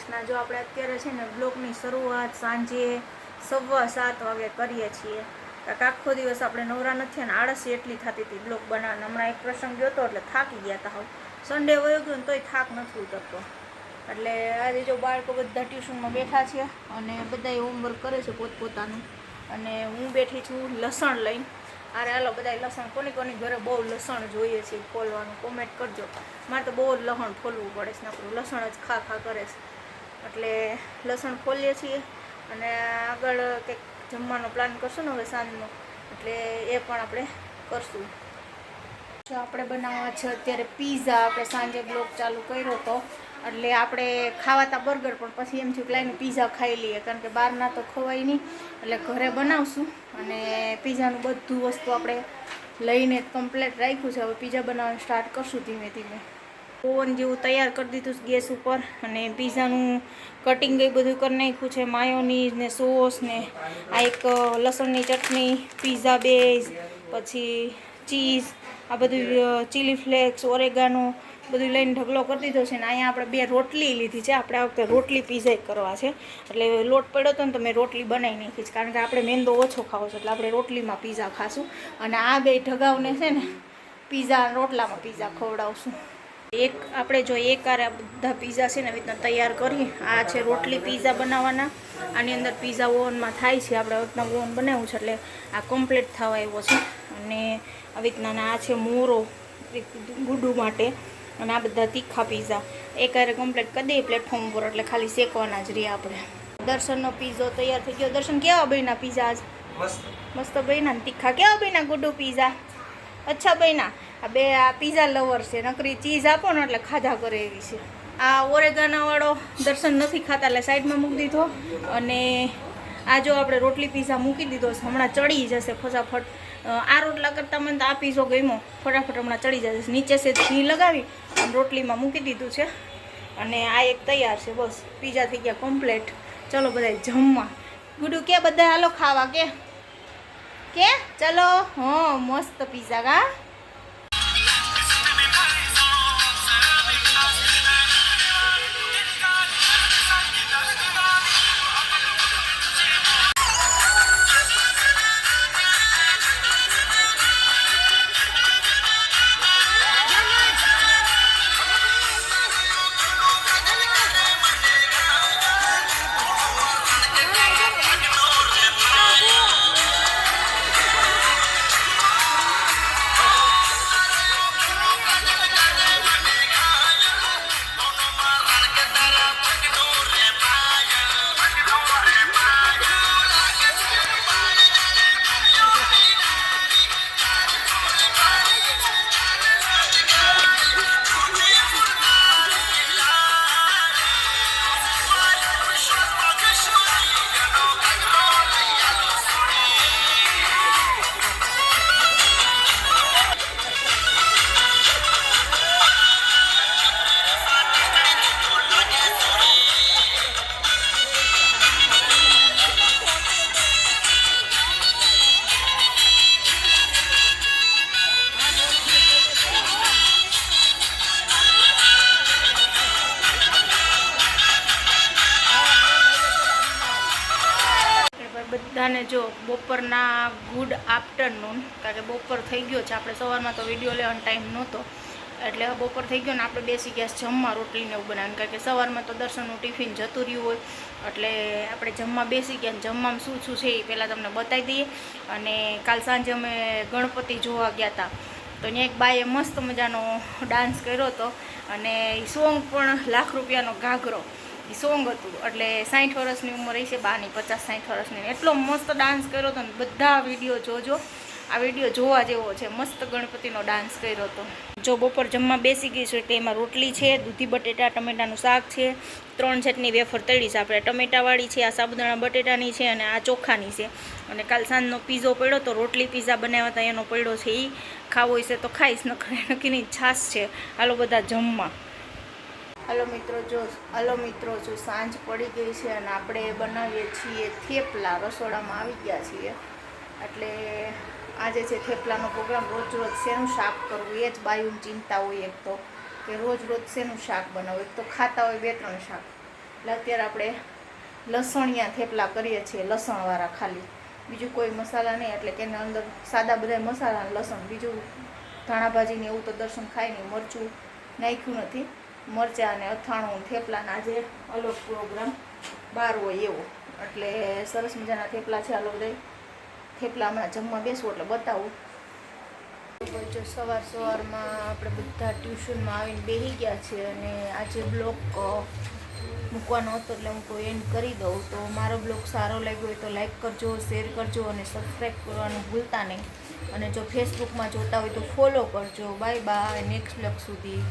કૃષ્ણ। જો આપણે અત્યારે છે ને બ્લોગની શરૂઆત સાંજે 7:15 વાગે કરીએ છીએ। આખો દિવસ આપણે નવરા નથી અને આળસી એટલી થતી હતી બ્લોગ બનાવવાના। હમણાં એક પ્રસંગ ગયો હતો એટલે થાકી ગયા હતા। હવે સન્ડે વયો ગયો ને તોય થાક નથી ઉતરતો। એટલે આજે જો બાળકો બધા ટ્યુશનમાં બેઠા છે અને બધાએ હોમવર્ક કરે છે પોતપોતાનું, અને હું બેઠી છું લસણ લઈને। અરે હાલો બધા લસણ, કોની ઘરે બહુ લસણ જોઈએ છે ફોલવાનું કોમેન્ટ કરજો। મારે તો બહુ જ લસણ ફોલવું પડે છે, નકરું લસણ જ ખા કરે છે। એટલે લસણ ફોલીએ છીએ અને આગળ કંઈક જમવાનો પ્લાન કરશું ને હવે સાંજનો, એટલે એ પણ આપણે કરશું। જો આપણે બનાવવા છે અત્યારે પીઝા। આપણે સાંજે બ્લોગ ચાલુ કર્યો હતો એટલે આપણે ખાવાતા બર્ગર, પણ પછી એમ થયું કે લાઈને પીઝા ખાઈ લઈએ, કારણ કે બહારના તો ખવાય નહીં, એટલે ઘરે બનાવશું। અને પીઝાનું બધું વસ્તુ આપણે લઈને કમ્પ્લીટ રાખ્યું છે। હવે પીઝા બનાવવાનું સ્ટાર્ટ કરશું ધીમે ધીમે। ઓવન જેવું તૈયાર કરી દીધું ગેસ ઉપર, અને પીઝાનું કટિંગ એ બધું કરી નાખ્યું છે। માયોનીઝ ને સોસ ને આ એક લસણની ચટણી, પીઝા બેઝ, પછી ચીઝ, આ બધું ચીલી ફ્લેક્સ, ઓરેગાનો બધું લઈને ઢગલો કરી દીધો છે। ને અહીંયા આપણે 2 રોટલી લીધી છે। આપણે આ વખતે રોટલી પીઝા કરવા છે, એટલે લોટ પડ્યો હતો ને તો મેં રોટલી બનાવી નાખી છે, કારણ કે આપણે મેંદો ઓછો ખાવો છે, એટલે આપણે રોટલીમાં પીઝા ખાશું। અને આ 2 ઢગાવને છે ને પીઝા રોટલામાં પીઝા ખવડાવશું। એક આપણે જો એક આ બધા પીઝા છે ને આવી રીતના તૈયાર કરી, આ છે રોટલી પીઝા બનાવવાના। આની અંદર પીઝા ઓવનમાં થાય છે, આપણે આવી રીતના ઓવન બનાવ્યું છે એટલે આ કમ્પ્લીટ થવા આવ્યો છે। અને આવી રીતના આ છે મોરો ગુડુ માટે, અને આ બધા તીખા પીઝા એકારે કમ્પ્લીટ કરી દઈએ પ્લેટફોર્મ ઉપર, એટલે ખાલી શેકવાના જ રહીએ આપણે। દર્શનનો પીઝો તૈયાર થઈ ગયો। દર્શન કેવા બન્યા પીઝા? આજ મસ્ત બન્યા। તીખા કેવા બન્યા ગુડુ પીઝા? અચ્છા બન્યા। આ પીઝા લવર છે, નકરી ચીઝ આપો ને એટલે ખાધા કરે એવી છે। આ ઓરેગાનાવાળો દર્શન નથી ખાતા એટલે સાઈડમાં મૂકી દીધો। અને આ જો આપણે રોટલી પીઝા મૂકી દીધો છે, હમણાં ચડી જશે ફટાફટ। આ રોટલા કરતાં મને તો આ પીઝો ગમ્યો, ફટાફટ હમણાં ચડી જશે। નીચે છે ઘી લગાવી અને રોટલીમાં મૂકી દીધું છે, અને આ એક તૈયાર છે। બસ પીઝા થઈ ગયા કમ્પ્લીટ। ચલો બધા જમવા। ગુડુ કે બધા હાલો ખાવા કે ચલો। હા મસ્ત પીઝા કા। બધાને જો બપોરના ગુડ આફ્ટરનૂન, કારણ કે બપોર થઈ ગયો છે। આપણે સવારમાં તો વિડીયો લેવાનો ટાઈમ નહોતો, એટલે બપોર થઈ ગયો ને આપણે બેસી ગયા જમવા રોટલીને એવું બનાવીને, કારણ કે સવારમાં તો દર્શનનું ટિફિન જતું રહ્યું હોય, એટલે આપણે જમવા બેસી ગયા। જમવામાં શું છે એ પહેલાં તમને બતાવી દઈએ। અને કાલ સાંજે અમે ગણપતિ જોવા ગયા હતા, તો ત્યાં એક બાઈએ મસ્ત મજાનો ડાન્સ કર્યો હતો, અને એ સોંગ પણ ₹1,00,000 ઘાઘરો એ સોંગ હતું। એટલે 60 વર્ષની ઉંમર હશે બાની, 50-60 વર્ષની। એટલો મસ્ત ડાન્સ કર્યો હતો ને, બધા વિડીયો જોજો, આ વિડીયો જોવા જેવો છે। મસ્ત ગણપતિનો ડાન્સ કર્યો હતો। જો બપોર જમવા બેસી ગઈ છું, એટલે એમાં રોટલી છે, દૂધી બટેટા ટમેટાનું શાક છે, 3 ચટણી વેફર તળી છે આપણે, ટમેટાવાળી છે, આ સાબુદાણા બટેટાની છે, અને આ ચોખાની છે। અને કાલ સાંજનો પીઝો પડ્યો તો રોટલી પીઝા બનાવ્યા હતા એનો પડ્યો છે, એ ખાવો હશે તો ખાઈશ, નક્કીની છાશ છે। હાલો બધા જમવા। હાલો મિત્રો જો સાંજ પડી ગઈ છે અને આપણે બનાવીએ છીએ થેપલા। રસોડામાં આવી ગયા છીએ, એટલે આજે છે થેપલાનો પ્રોગ્રામ। રોજ શેનું શાક કરવું એ જ બાયુની ચિંતા હોય। એક તો કે રોજ શેનું શાક બનાવવું, એક તો ખાતા હોય 2-3 શાક, એટલે અત્યારે આપણે લસણિયા થેપલા કરીએ છીએ, લસણવાળા ખાલી, બીજું કોઈ મસાલા નહીં. એટલે કે એના અંદર સાદા બધા મસાલા, લસણ, બીજું ધાણા ભાજીને એવું તો દર્શન ખાય નહીં, મરચું નાખ્યું નથી. મરચાં અને અથાણું થેપલાના આજે અલગ પ્રોગ્રામ બહાર હોય એવો. એટલે સરસ મજાના થેપલા છે. આલો બધા થેપલા હમણાં જમવા બેસવું એટલે બતાવું. જો સવારમાં આપણે બધા ટ્યુશનમાં આવીને બેસી ગયા છે અને આજે બ્લોગ મૂકવાનો હતો એટલે હું કોઈ એન્ડ કરી દઉં. તો મારો બ્લોગ સારો લાગ્યો હોય તો લાઈક કરજો, શેર કરજો અને સબસ્ક્રાઈબ કરવાનું ભૂલતા નહીં. અને જો ફેસબુકમાં જોતા હોય તો ફોલો કરજો. બાય બાય, નેક્સ્ટ બ્લોગ સુધી.